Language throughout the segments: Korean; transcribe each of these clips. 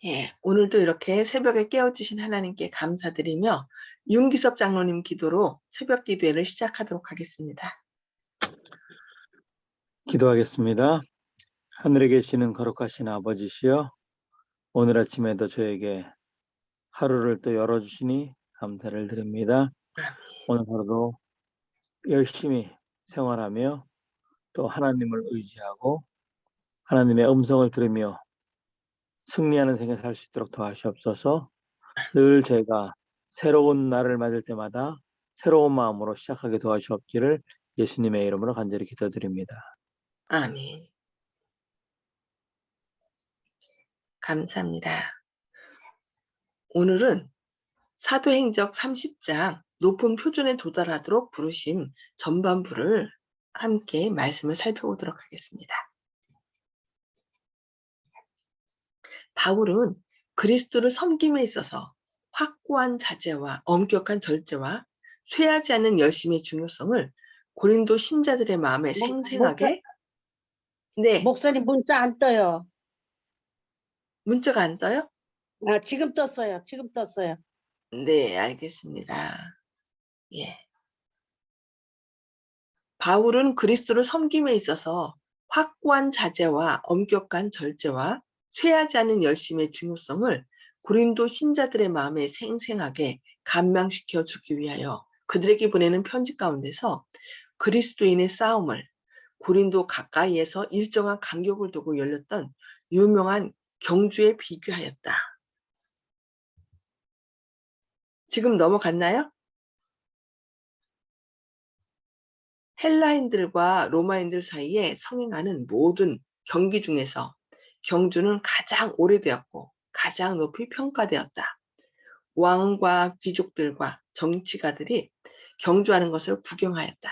예, 오늘도 이렇게 새벽에 깨워주신 하나님께 감사드리며 윤기섭 장로님 기도로 새벽 기도회를 시작하도록 하겠습니다. 기도하겠습니다. 하늘에 계시는 거룩하신 아버지시여, 오늘 아침에도 저에게 하루를 또 열어주시니 감사를 드립니다. 오늘 하루도 열심히 생활하며 또 하나님을 의지하고 하나님의 음성을 들으며 승리하는 생을 살 수 있도록 도와주시옵소서. 늘 제가 새로운 날을 맞을 때마다 새로운 마음으로 시작하게 도와주옵기를 예수님의 이름으로 간절히 기도드립니다. 아멘. 감사합니다. 오늘은 사도행적 30장 높은 표준에 도달하도록 부르심 전반부를 함께 말씀을 살펴보도록 하겠습니다. 바울은 그리스도를 섬김에 있어서 확고한 자제와 엄격한 절제와 쇠하지 않는 열심의 중요성을 고린도 신자들의 마음에 생생하게 목사님 문자 안 떠요. 문자가 안 떠요? 아, 지금 떴어요. 지금 떴어요. 네, 알겠습니다. 예. 바울은 그리스도를 섬김에 있어서 확고한 자제와 엄격한 절제와 쇠하지 않는 열심의 중요성을 고린도 신자들의 마음에 생생하게 감명시켜 주기 위하여 그들에게 보내는 편지 가운데서 그리스도인의 싸움을 고린도 가까이에서 일정한 간격을 두고 열렸던 유명한 경주에 비교하였다. 지금 넘어갔나요? 헬라인들과 로마인들 사이에 성행하는 모든 경기 중에서 경주는 가장 오래되었고 가장 높이 평가되었다. 왕과 귀족들과 정치가들이 경주하는 것을 구경하였다.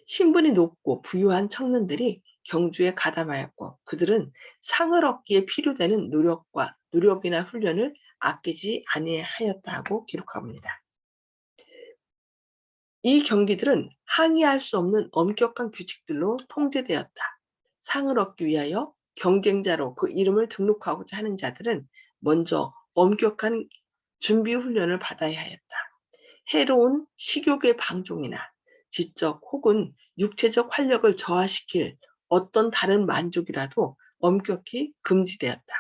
신분이 높고 부유한 청년들이 경주에 가담하였고 그들은 상을 얻기에 필요되는 노력이나 훈련을 아끼지 아니하였다고 기록합니다. 이 경기들은 항의할 수 없는 엄격한 규칙들로 통제되었다. 상을 얻기 위하여 경쟁자로 그 이름을 등록하고자 하는 자들은 먼저 엄격한 준비 훈련을 받아야 하였다. 해로운 식욕의 방종이나 지적 혹은 육체적 활력을 저하시킬 어떤 다른 만족이라도 엄격히 금지되었다.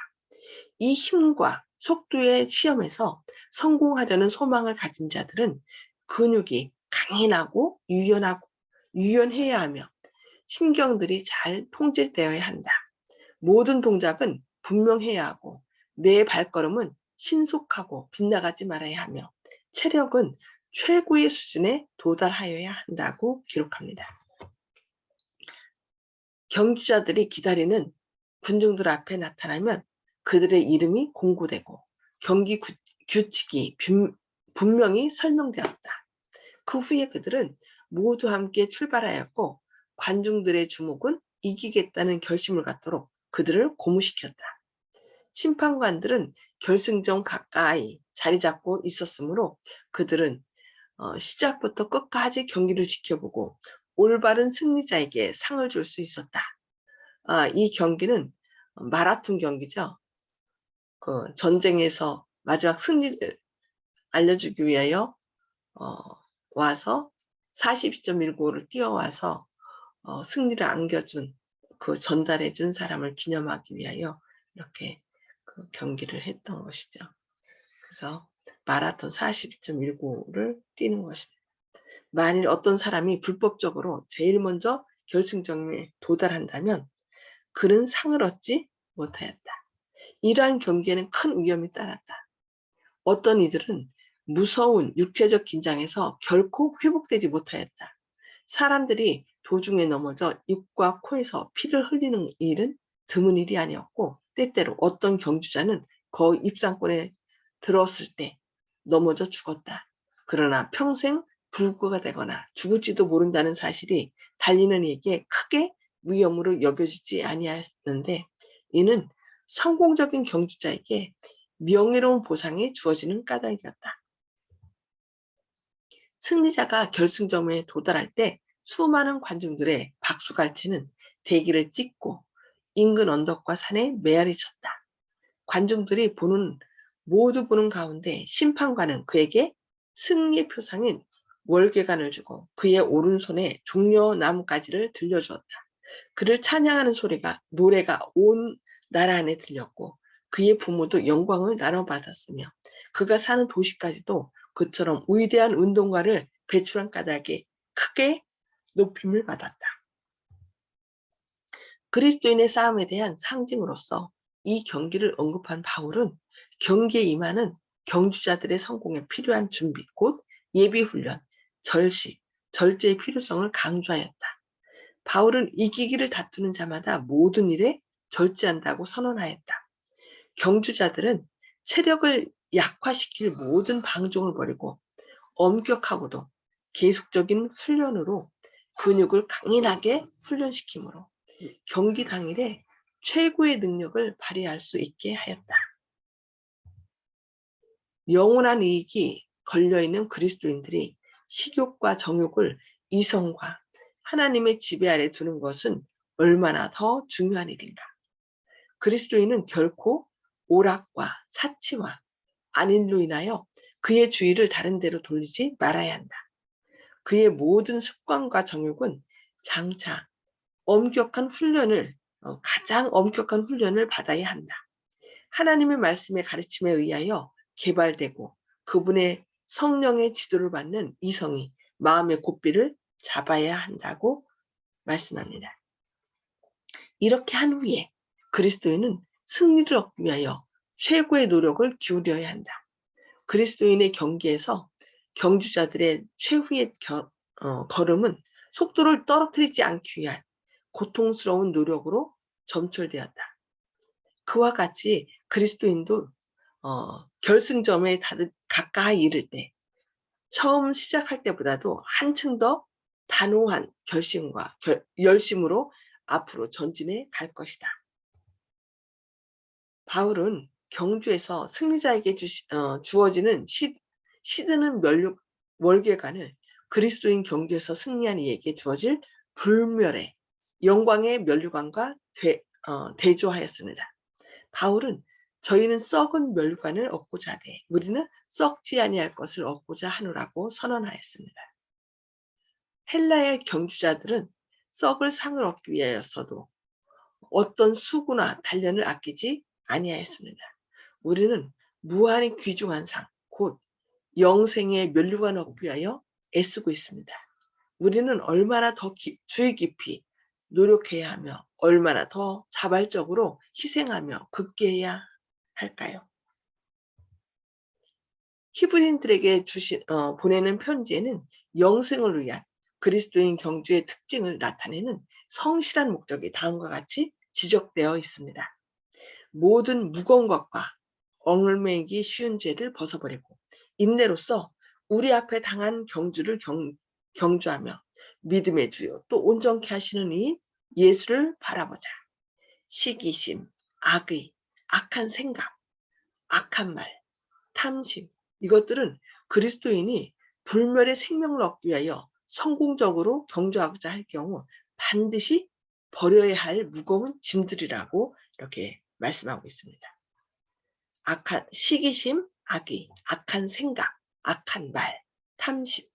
이 힘과 속도의 시험에서 성공하려는 소망을 가진 자들은 근육이 강인하고 유연해야 하며 신경들이 잘 통제되어야 한다. 모든 동작은 분명해야 하고 매 발걸음은 신속하고 빗나가지 말아야 하며 체력은 최고의 수준에 도달하여야 한다고 기록합니다. 경주자들이 기다리는 군중들 앞에 나타나면 그들의 이름이 공고되고 경기 규칙이 분명히 설명되었다. 그 후에 그들은 모두 함께 출발하였고 관중들의 주목은 이기겠다는 결심을 갖도록 그들을 고무시켰다. 심판관들은 결승전 가까이 자리 잡고 있었으므로 그들은 시작부터 끝까지 경기를 지켜보고 올바른 승리자에게 상을 줄 수 있었다. 이 경기는 마라톤 경기죠. 그 전쟁에서 마지막 승리를 알려주기 위하여 와서 42.195를 뛰어와서 승리를 안겨준 그 전달해준 사람을 기념하기 위하여 이렇게 그 경기를 했던 것이죠. 그래서 마라톤 42.195를 뛰는 것입니다. 만일 어떤 사람이 불법적으로 제일 먼저 결승점에 도달한다면 그는 상을 얻지 못하였다. 이러한 경기에는 큰 위험이 따랐다. 어떤 이들은 무서운 육체적 긴장에서 결코 회복되지 못하였다. 사람들이 도중에 넘어져 입과 코에서 피를 흘리는 일은 드문 일이 아니었고 때때로 어떤 경주자는 거의 입상권에 들었을 때 넘어져 죽었다. 그러나 평생 불구가 되거나 죽을지도 모른다는 사실이 달리는 이에게 크게 위험으로 여겨지지 아니하였는데 이는 성공적인 경주자에게 명예로운 보상이 주어지는 까닭이었다. 승리자가 결승점에 도달할 때 수많은 관중들의 박수갈채는 대기를 찢고 인근 언덕과 산에 메아리 쳤다. 관중들이 모두 보는 가운데 심판관은 그에게 승리의 표상인 월계관을 주고 그의 오른손에 종려나무가지를 들려주었다. 그를 찬양하는 노래가 온 나라 안에 들렸고 그의 부모도 영광을 나눠받았으며 그가 사는 도시까지도 그처럼 위대한 운동가를 배출한 까닭에 크게 높임을 받았다. 그리스도인의 싸움에 대한 상징으로서 이 경기를 언급한 바울은 경기에 임하는 경주자들의 성공에 필요한 준비, 곧 예비훈련, 절식, 절제의 필요성을 강조하였다. 바울은 이기기를 다투는 자마다 모든 일에 절제한다고 선언하였다. 경주자들은 체력을 약화시킬 모든 방종을 버리고 엄격하고도 계속적인 훈련으로 근육을 강인하게 훈련시키므로 경기 당일에 최고의 능력을 발휘할 수 있게 하였다. 영원한 이익이 걸려있는 그리스도인들이 식욕과 정욕을 이성과 하나님의 지배 아래 두는 것은 얼마나 더 중요한 일인가. 그리스도인은 결코 오락과 사치와 안일로 인하여 그의 주의를 다른 데로 돌리지 말아야 한다. 그의 모든 습관과 정욕은 장차 가장 엄격한 훈련을 받아야 한다. 하나님의 말씀의 가르침에 의하여 개발되고 그분의 성령의 지도를 받는 이성이 마음의 고삐를 잡아야 한다고 말씀합니다. 이렇게 한 후에 그리스도인은 승리를 얻기 위하여 최고의 노력을 기울여야 한다. 그리스도인의 경기에서 경주자들의 최후의 걸음은 속도를 떨어뜨리지 않기 위한 고통스러운 노력으로 점철되었다. 그와 같이 그리스도인도 결승점에 가까이 이를 때 처음 시작할 때보다도 한층 더 단호한 결심과 열심으로 앞으로 전진해 갈 것이다. 바울은 경주에서 승리자에게 주어지는 시드는 월계관을 그리스도인 경주에서 승리한 이에게 주어질 불멸의 영광의 면류관과 대조하였습니다. 바울은 저희는 썩은 멸관을 얻고자 하되 우리는 썩지 아니할 것을 얻고자 하노라고 선언하였습니다. 헬라의 경주자들은 썩을 상을 얻기 위하여서도 어떤 수고나 단련을 아끼지 아니하였습니다. 우리는 무한히 귀중한 상, 곧 영생의 면류관을 얻기 위하여 애쓰고 있습니다. 우리는 얼마나 더 주의 깊이 노력해야 하며 얼마나 더 자발적으로 희생하며 극기해야 할까요? 히브리인들에게 보내는 편지에는 영생을 위한 그리스도인 경주의 특징을 나타내는 성실한 목적이 다음과 같이 지적되어 있습니다. 모든 무거운 것과 얽매이기 쉬운 죄를 벗어버리고 인내로서 우리 앞에 당한 경주를 경주하며 믿음의 주요 또 온전케 하시는 이 예수를 바라보자. 시기심, 악의, 악한 생각, 악한 말, 탐심, 이것들은 그리스도인이 불멸의 생명을 얻기 위하여 성공적으로 경주하고자 할 경우 반드시 버려야 할 무거운 짐들이라고 이렇게 말씀하고 있습니다. 악한 시기심, 악의, 악한 생각, 악한 말, 탐심,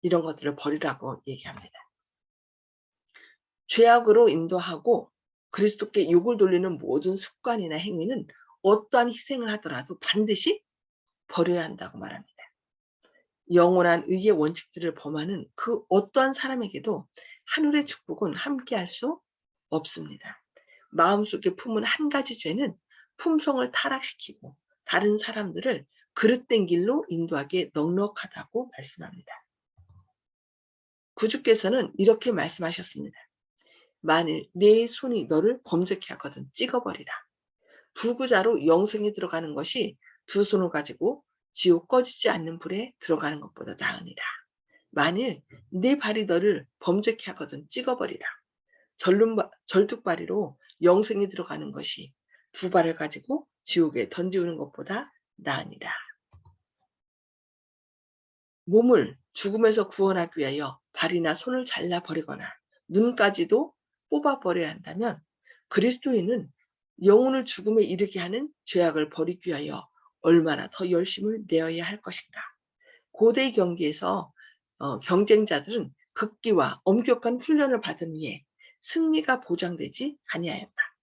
이런 것들을 버리라고 얘기합니다. 죄악으로 인도하고 그리스도께 욕을 돌리는 모든 습관이나 행위는 어떠한 희생을 하더라도 반드시 버려야 한다고 말합니다. 영원한 의의 원칙들을 범하는 그 어떠한 사람에게도 하늘의 축복은 함께할 수 없습니다. 마음속에 품은 한 가지 죄는 품성을 타락시키고 다른 사람들을 그릇된 길로 인도하기에 넉넉하다고 말씀합니다. 구주께서는 이렇게 말씀하셨습니다. 만일 내 손이 너를 범죄케 하거든 찍어버리라. 불구자로 영생에 들어가는 것이 두 손을 가지고 지옥 꺼지지 않는 불에 들어가는 것보다 나으니라. 만일 네 발이 너를 범죄케 하거든 찍어버리라. 절뚝발이로 영생에 들어가는 것이 두 발을 가지고 지옥에 던지우는 것보다 나으니라. 몸을 죽음에서 구원하기 위하여 발이나 손을 잘라버리거나 눈까지도 뽑아버려야 한다면 그리스도인은 영혼을 죽음에 이르게 하는 죄악을 버리기 위하여 얼마나 더 열심을 내어야 할 것인가. 고대 경기에서 경쟁자들은 극기와 엄격한 훈련을 받은 후에 승리가 보장되지 아니하였다.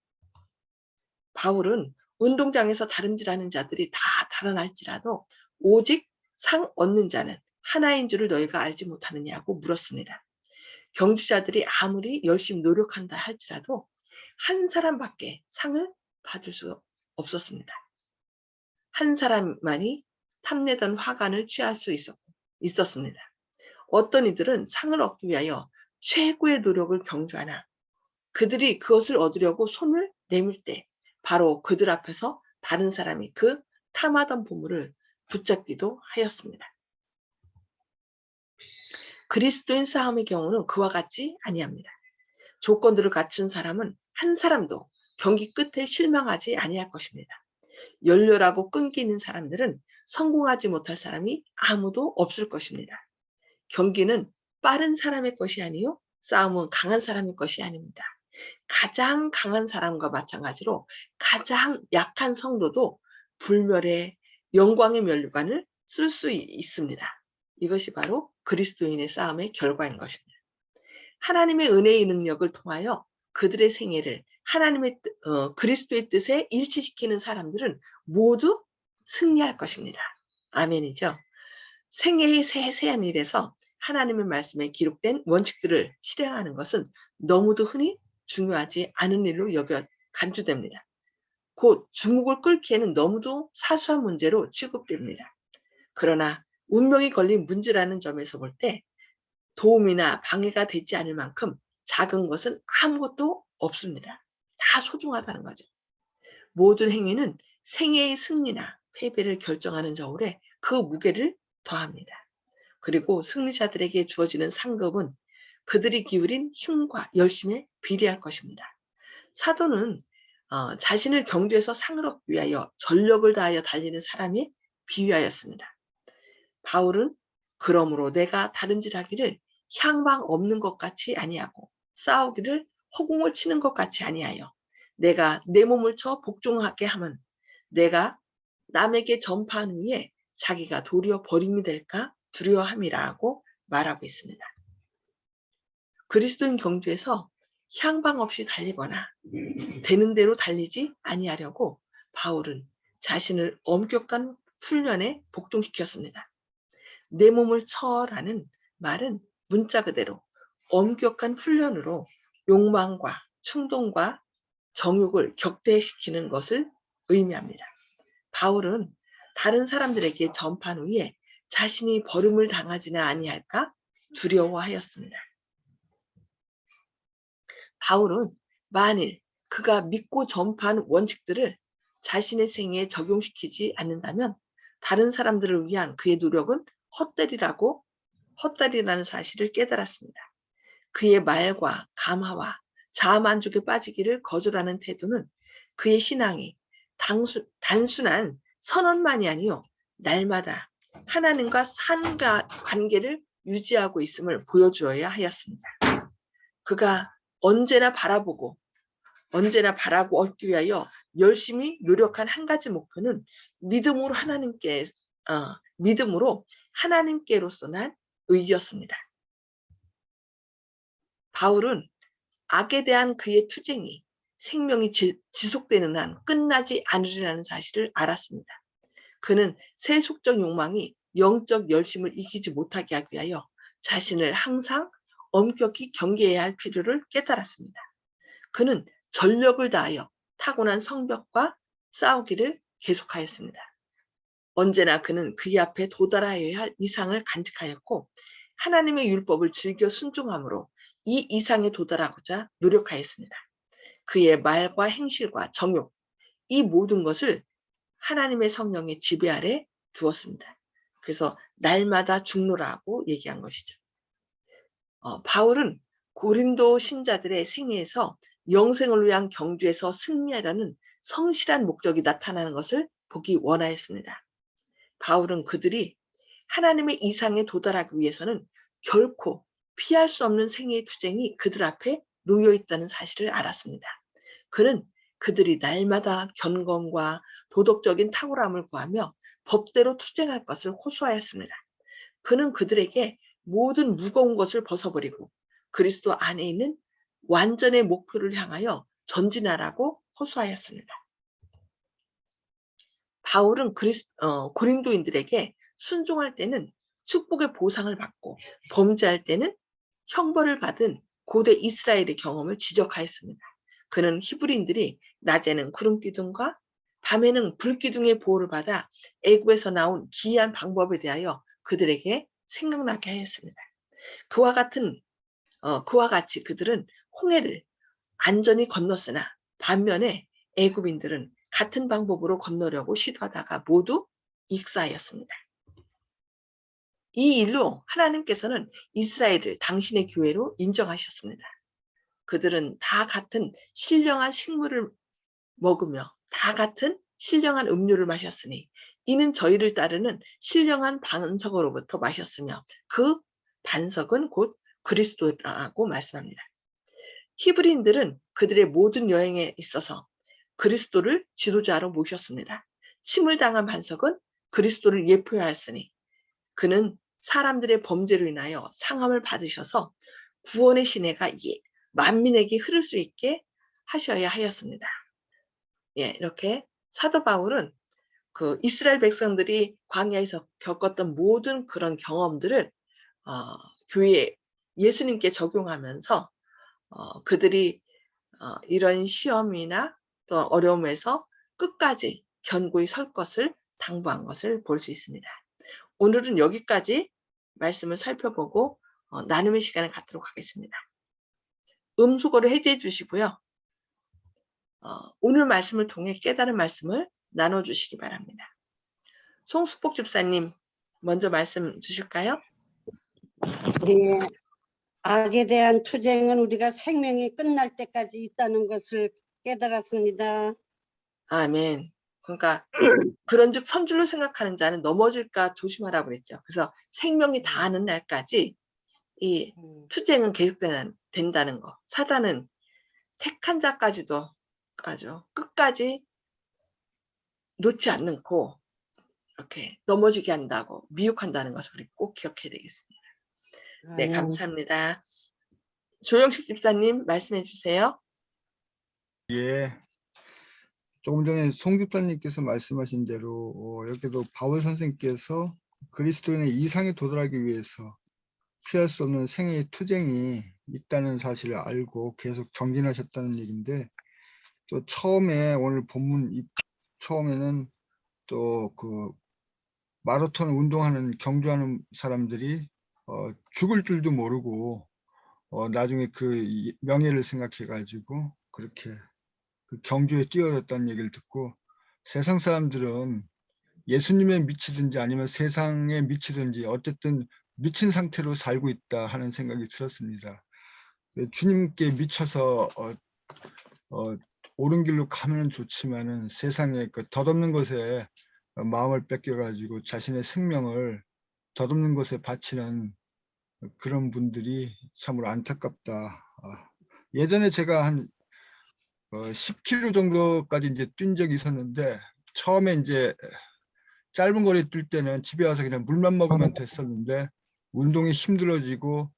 바울은 운동장에서 다름질하는 자들이 다 달아날지라도 오직 상 얻는 자는 하나인 줄을 너희가 알지 못하느냐고 물었습니다. 경주자들이 아무리 열심히 노력한다 할지라도 한 사람밖에 상을 받을 수 없었습니다. 한 사람만이 탐내던 화관을 취할 수 있었습니다. 어떤 이들은 상을 얻기 위하여 최고의 노력을 경주하나 그들이 그것을 얻으려고 손을 내밀 때 바로 그들 앞에서 다른 사람이 그 탐하던 보물을 붙잡기도 하였습니다. 그리스도인 싸움의 경우는 그와 같지 아니합니다. 조건들을 갖춘 사람은 한 사람도 경기 끝에 실망하지 아니할 것입니다. 열렬하고 끈기 있는 사람들은 성공하지 못할 사람이 아무도 없을 것입니다. 경기는 빠른 사람의 것이 아니요 싸움은 강한 사람의 것이 아닙니다. 가장 강한 사람과 마찬가지로 가장 약한 성도도 불멸의 영광의 면류관을 쓸 수 있습니다. 이것이 바로 그리스도인의 싸움의 결과인 것입니다. 하나님의 은혜의 능력을 통하여 그들의 생애를 하나님의 그리스도의 뜻에 일치시키는 사람들은 모두 승리할 것입니다. 아멘이죠. 생애의 세세한 일에서 하나님의 말씀에 기록된 원칙들을 실행하는 것은 너무도 흔히 중요하지 않은 일로 간주됩니다. 곧 주목을 끌기에는 너무도 사소한 문제로 취급됩니다. 그러나 운명이 걸린 문제라는 점에서 볼 때 도움이나 방해가 되지 않을 만큼 작은 것은 아무것도 없습니다. 다 소중하다는 거죠. 모든 행위는 생애의 승리나 패배를 결정하는 저울에 그 무게를 더합니다. 그리고 승리자들에게 주어지는 상급은 그들이 기울인 힘과 열심에 비례할 것입니다. 사도는 자신을 경주에서 상을 얻기 위하여 전력을 다하여 달리는 사람이 비유하였습니다. 바울은 그러므로 내가 다름질하기를 향방 없는 것 같이 아니하고 싸우기를 허공을 치는 것 같이 아니하여 내가 내 몸을 쳐 복종하게 하면 내가 남에게 전파한 후에 자기가 도리어 버림이 될까 두려워함이라고 말하고 있습니다. 그리스도인 경주에서 향방 없이 달리거나 되는 대로 달리지 아니하려고 바울은 자신을 엄격한 훈련에 복종시켰습니다. 내 몸을 쳐라는 말은 문자 그대로 엄격한 훈련으로 욕망과 충동과 정욕을 격퇴시키는 것을 의미합니다. 바울은 다른 사람들에게 전파한 후에 자신이 버림을 당하지는 아니할까 두려워하였습니다. 바울은 만일 그가 믿고 전파한 원칙들을 자신의 생애에 적용시키지 않는다면 다른 사람들을 위한 그의 노력은 헛되리라는 사실을 깨달았습니다. 그의 말과 감화와 자아만족에 빠지기를 거절하는 태도는 그의 신앙이 단순한 선언만이 아니요 날마다 하나님과 삶과 관계를 유지하고 있음을 보여주어야 하였습니다. 그가 언제나 바라고 얻기 위하여 열심히 노력한 한 가지 목표는 믿음으로 하나님께로서 난 의였습니다. 바울은 악에 대한 그의 투쟁이 생명이 지속되는 한 끝나지 않으리라는 사실을 알았습니다. 그는 세속적 욕망이 영적 열심을 이기지 못하게 하기 위하여 자신을 항상 엄격히 경계해야 할 필요를 깨달았습니다. 그는 전력을 다하여 타고난 성벽과 싸우기를 계속하였습니다. 언제나 그는 그의 앞에 도달하여야 할 이상을 간직하였고 하나님의 율법을 즐겨 순종함으로 이 이상에 도달하고자 노력하였습니다. 그의 말과 행실과 정욕, 이 모든 것을 하나님의 성령의 지배 아래 두었습니다. 그래서 날마다 죽노라고 얘기한 것이죠. 바울은 고린도 신자들의 생애에서 영생을 위한 경주에서 승리하려는 성실한 목적이 나타나는 것을 보기 원하였습니다. 바울은 그들이 하나님의 이상에 도달하기 위해서는 결코 피할 수 없는 생애의 투쟁이 그들 앞에 놓여 있다는 사실을 알았습니다. 그는 그들이 날마다 견검과 도덕적인 탁월함을 구하며 법대로 투쟁할 것을 호소하였습니다. 그는 그들에게 모든 무거운 것을 벗어버리고 그리스도 안에 있는 완전의 목표를 향하여 전진하라고 호소하였습니다. 바울은 고린도인들에게 순종할 때는 축복의 보상을 받고 범죄할 때는 형벌을 받은 고대 이스라엘의 경험을 지적하였습니다. 그는 히브리인들이 낮에는 구름기둥과 밤에는 불기둥의 보호를 받아 애굽에서 나온 기이한 방법에 대하여 그들에게 생각나게 하였습니다. 그와 같이 그들은 홍해를 안전히 건넜으나 반면에 애굽인들은 같은 방법으로 건너려고 시도하다가 모두 익사하였습니다. 이 일로 하나님께서는 이스라엘을 당신의 교회로 인정하셨습니다. 그들은 다 같은 신령한 식물을 먹으며 다 같은 신령한 음료를 마셨으니 이는 저희를 따르는 신령한 반석으로부터 마셨으며 그 반석은 곧 그리스도라고 말씀합니다. 히브리인들은 그들의 모든 여행에 있어서 그리스도를 지도자로 모셨습니다. 침을 당한 반석은 그리스도를 예표하였으니 그는 사람들의 범죄로 인하여 상함을 받으셔서 구원의 시내가 만민에게 흐를 수 있게 하셔야 하였습니다. 이렇게 사도 바울은 그 이스라엘 백성들이 광야에서 겪었던 모든 그런 경험들을 교회에 예수님께 적용하면서 그들이 이런 시험이나 또 어려움에서 끝까지 견고히 설 것을 당부한 것을 볼 수 있습니다. 오늘은 여기까지 말씀을 살펴보고 나눔의 시간을 갖도록 하겠습니다. 음수거를 해제해 주시고요. 오늘 말씀을 통해 깨달은 말씀을 나눠주시기 바랍니다. 송수복 집사님 먼저 말씀 주실까요? 네. 악에 대한 투쟁은 우리가 생명이 끝날 때까지 있다는 것을 깨달았습니다. 아멘. 그러니까 그런즉 선줄로 생각하는 자는 넘어질까 조심하라고 그랬죠. 그래서 생명이 다하는 날까지 이 투쟁은 계속된다는 거. 사단은 택한 자까지도 끝까지 놓지 않고 이렇게 넘어지게 한다고 미혹한다는 것을 우리 꼭 기억해야 되겠습니다. 네, 감사합니다. 조영식 집사님 말씀해 주세요. 예. 조금 전에 송 집사님께서 말씀하신 대로 여기도 바울 선생님께서 그리스도인의 이상에 도달하기 위해서 피할 수 없는 생애의 투쟁이 있다는 사실을 알고 계속 정진하셨다는 얘기인데, 또 처음에 오늘 본문 처음에는 또 그 마라톤 운동하는 경주하는 사람들이 죽을 줄도 모르고 나중에 그 명예를 생각해 가지고 그렇게 그 경주에 뛰어졌다는 얘기를 듣고, 세상 사람들은 예수님에 미치든지 아니면 세상에 미치든지 어쨌든 미친 상태로 살고 있다 하는 생각이 들었습니다. 주님께 미쳐서 옳은 길로 가면 좋지만은 세상에 그 덧없는 것에 마음을 뺏겨가지고 자신의 생명을 덧없는 것에 바치는 그런 분들이 참으로 안타깝다. 예전에 제가 한 10km 정도까지 이제 뛴 적이 있었는데, 처음에 이제 짧은 거리 뛸 때는 집에 와서 그냥 물만 먹으면 됐었는데, 운동이 힘들어지고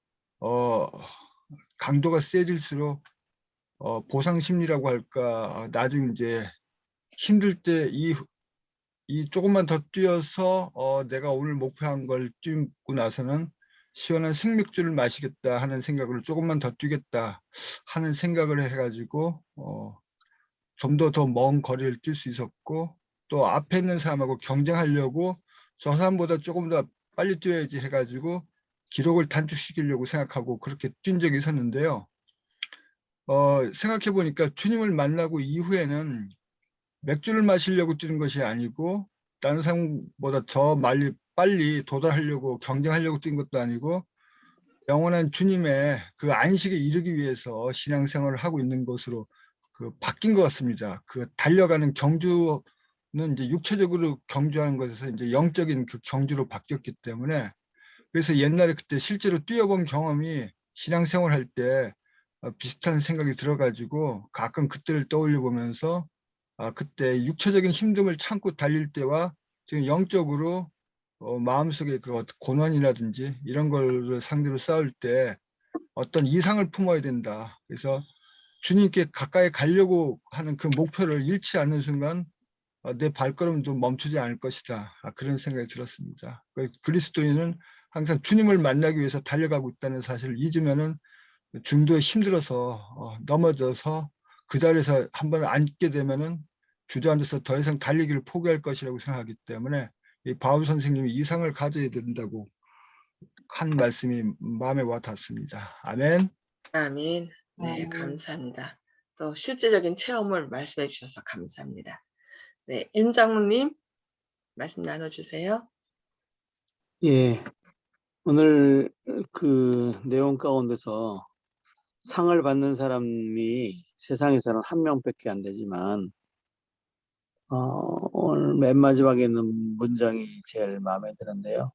강도가 세질수록 보상 심리라고 할까, 나중에 이제 힘들 때 이 조금만 더 뛰어서 내가 오늘 목표한 걸 뛰고 나서는 시원한 생맥주를 마시겠다 하는 생각으로 조금만 더 뛰겠다 하는 생각을 해가지고 좀 더 먼 거리를 뛸 수 있었고, 또 앞에 있는 사람하고 경쟁하려고 저 사람보다 조금 더 빨리 뛰어야지 해가지고 기록을 단축시키려고 생각하고 그렇게 뛴 적이 있었는데요. 생각해 보니까 주님을 만나고 이후에는 맥주를 마시려고 뛰는 것이 아니고, 다른 사람보다 더 빨리 도달하려고 경쟁하려고 뛴 것도 아니고, 영원한 주님의 그 안식에 이르기 위해서 신앙생활을 하고 있는 것으로 바뀐 것 같습니다. 그 달려가는 경주는 이제 육체적으로 경주하는 것에서 이제 영적인 그 경주로 바뀌었기 때문에, 그래서 옛날에 그때 실제로 뛰어본 경험이 신앙생활 할 때 비슷한 생각이 들어가지고 가끔 그때를 떠올려 보면서 그때 육체적인 힘듦을 참고 달릴 때와 지금 영적으로 마음속에 그 고난이라든지 이런 걸 상대로 싸울 때 어떤 이상을 품어야 된다. 그래서 주님께 가까이 가려고 하는 그 목표를 잃지 않는 순간 내 발걸음도 멈추지 않을 것이다. 그런 생각이 들었습니다. 그리스도인은 항상 주님을 만나기 위해서 달려가고 있다는 사실을 잊으면은 중도에 힘들어서 넘어져서 그 자리에서 한번 앉게 되면은 주저앉아서 더 이상 달리기를 포기할 것이라고 생각하기 때문에 이 바울 선생님이 이상을 가져야 된다고 한 말씀이 마음에 와 닿습니다. 아멘. 아멘. 네, 감사합니다. 또 실제적인 체험을 말씀해 주셔서 감사합니다. 네, 윤 장로님 말씀 나눠주세요. 예, 오늘 그 내용 가운데서 상을 받는 사람이 세상에서는 한 명밖에 안 되지만 오늘 맨 마지막에 있는 문장이 제일 마음에 드는데요.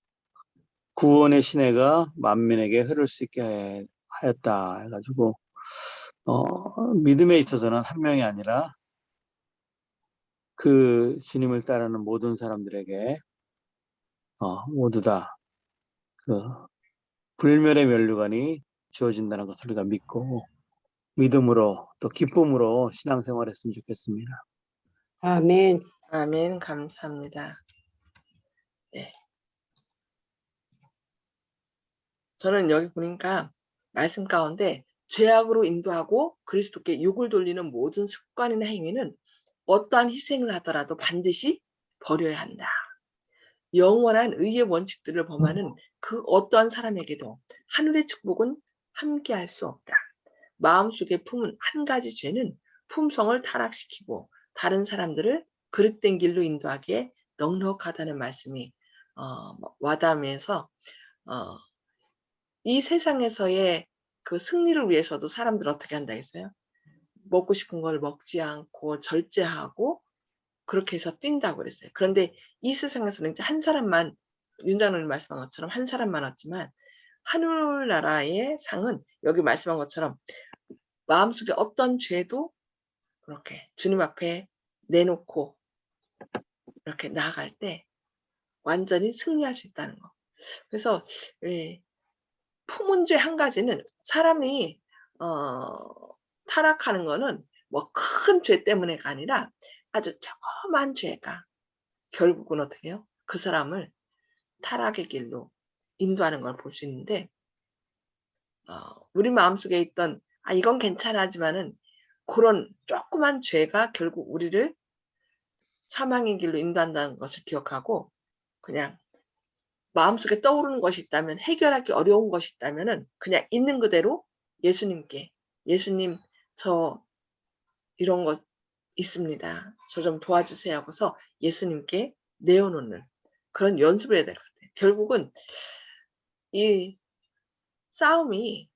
구원의 시내가 만민에게 흐를 수 있게 하였다 해가지고 믿음에 있어서는 한 명이 아니라 그 주님을 따르는 모든 사람들에게 모두 다 그 불멸의 면류관이 주어진다는 것을 우리가 믿고 믿음으로 또 기쁨으로 신앙생활했으면 좋겠습니다. 아멘. 아멘. 감사합니다. 네. 저는 여기 보니까 말씀 가운데 죄악으로 인도하고 그리스도께 욕을 돌리는 모든 습관이나 행위는 어떠한 희생을 하더라도 반드시 버려야 한다. 영원한 의의 원칙들을 범하는 그 어떠한 사람에게도 하늘의 축복은 함께할 수 없다. 마음속에 품은 한 가지 죄는 품성을 타락시키고 다른 사람들을 그릇된 길로 인도하기에 넉넉하다는 말씀이 와닿으면서 이 세상에서의 그 승리를 위해서도 사람들 어떻게 한다 했어요? 먹고 싶은 걸 먹지 않고 절제하고 그렇게 해서 뛴다고 그랬어요. 그런데 이 세상에서는 이제 한 사람만 윤 장로님 말씀한 것처럼 한 사람만 왔지만 하늘나라의 상은 여기 말씀한 것처럼 마음속에 어떤 죄도 그렇게 주님 앞에 내놓고 이렇게 나아갈 때 완전히 승리할 수 있다는 거. 그래서 품은 죄 한 가지는 사람이 타락하는 거는 뭐 큰 죄 때문에가 아니라 아주 조그만 죄가 결국은 어떻게 해요? 그 사람을 타락의 길로 인도하는 걸 볼 수 있는데 우리 마음속에 있던 이건 괜찮아지만은 그런 조그만 죄가 결국 우리를 사망의 길로 인도한다는 것을 기억하고 그냥 마음속에 떠오르는 것이 있다면 해결하기 어려운 것이 있다면은 그냥 있는 그대로 예수님께 예수님 저 이런 것 있습니다. 저 좀 도와주세요 하고서 예수님께 내어놓는 그런 연습을 해야 될 것 같아요. 결국은 이 싸움이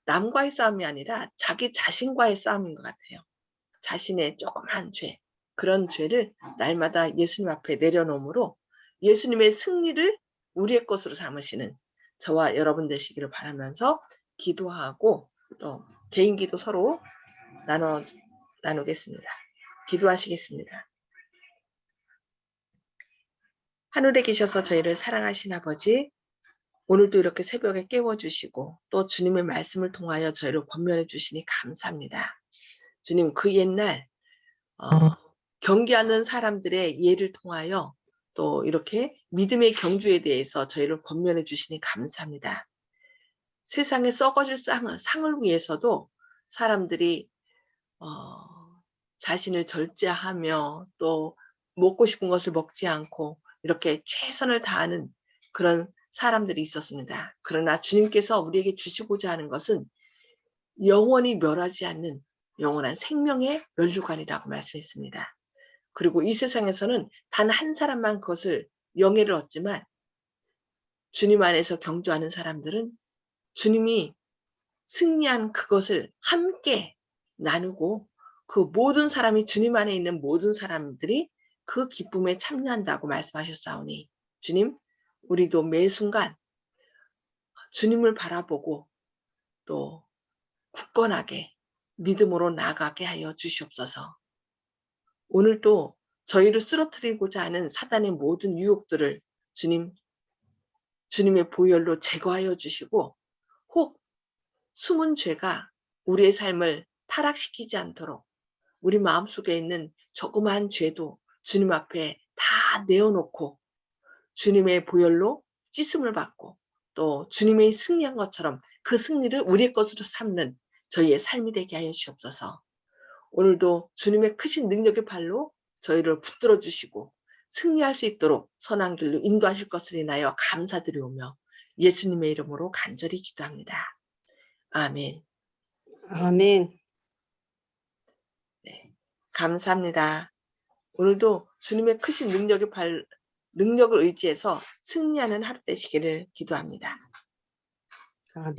남과의 싸움이 아니라 자기 자신과의 싸움인 것 같아요. 자신의 조그만 죄, 그런 죄를 날마다 예수님 앞에 내려놓음으로 예수님의 승리를 우리의 것으로 삼으시는 저와 여러분 되시기를 바라면서 기도하고 또 개인 기도 서로 나누겠습니다. 기도하시겠습니다. 하늘에 계셔서 저희를 사랑하신 아버지, 오늘도 이렇게 새벽에 깨워주시고 또 주님의 말씀을 통하여 저희를 권면해 주시니 감사합니다. 주님, 그 옛날 경계하는 사람들의 예를 통하여 또 이렇게 믿음의 경주에 대해서 저희를 권면해 주시니 감사합니다. 세상에 썩어질 상을 위해서도 사람들이 자신을 절제하며 또 먹고 싶은 것을 먹지 않고 이렇게 최선을 다하는 그런 사람들이 있었습니다. 그러나 주님께서 우리에게 주시고자 하는 것은 영원히 멸하지 않는 영원한 생명의 면류관이라고 말씀했습니다. 그리고 이 세상에서는 단 한 사람만 그것을 영예를 얻지만 주님 안에서 경주하는 사람들은 주님이 승리한 그것을 함께 나누고 그 모든 사람이 주님 안에 있는 모든 사람들이 그 기쁨에 참여한다고 말씀하셨사오니 주님, 우리도 매 순간 주님을 바라보고 또 굳건하게 믿음으로 나아가게 하여 주시옵소서. 오늘도 저희를 쓰러뜨리고자 하는 사단의 모든 유혹들을 주님의 보혈로 제거하여 주시고 혹 숨은 죄가 우리의 삶을 타락시키지 않도록 우리 마음속에 있는 조그마한 죄도 주님 앞에 다 내어놓고 주님의 보혈로 씻음을 받고 또 주님의 승리한 것처럼 그 승리를 우리의 것으로 삼는 저희의 삶이 되게 하여 주시옵소서. 오늘도 주님의 크신 능력의 발로 저희를 붙들어 주시고 승리할 수 있도록 선한 길로 인도하실 것을 인하여 감사드리오며 예수님의 이름으로 간절히 기도합니다. 아멘. 아멘. 네, 감사합니다. 오늘도 주님의 크신 능력을 의지해서 승리하는 하루 되시기를 기도합니다. 아멘.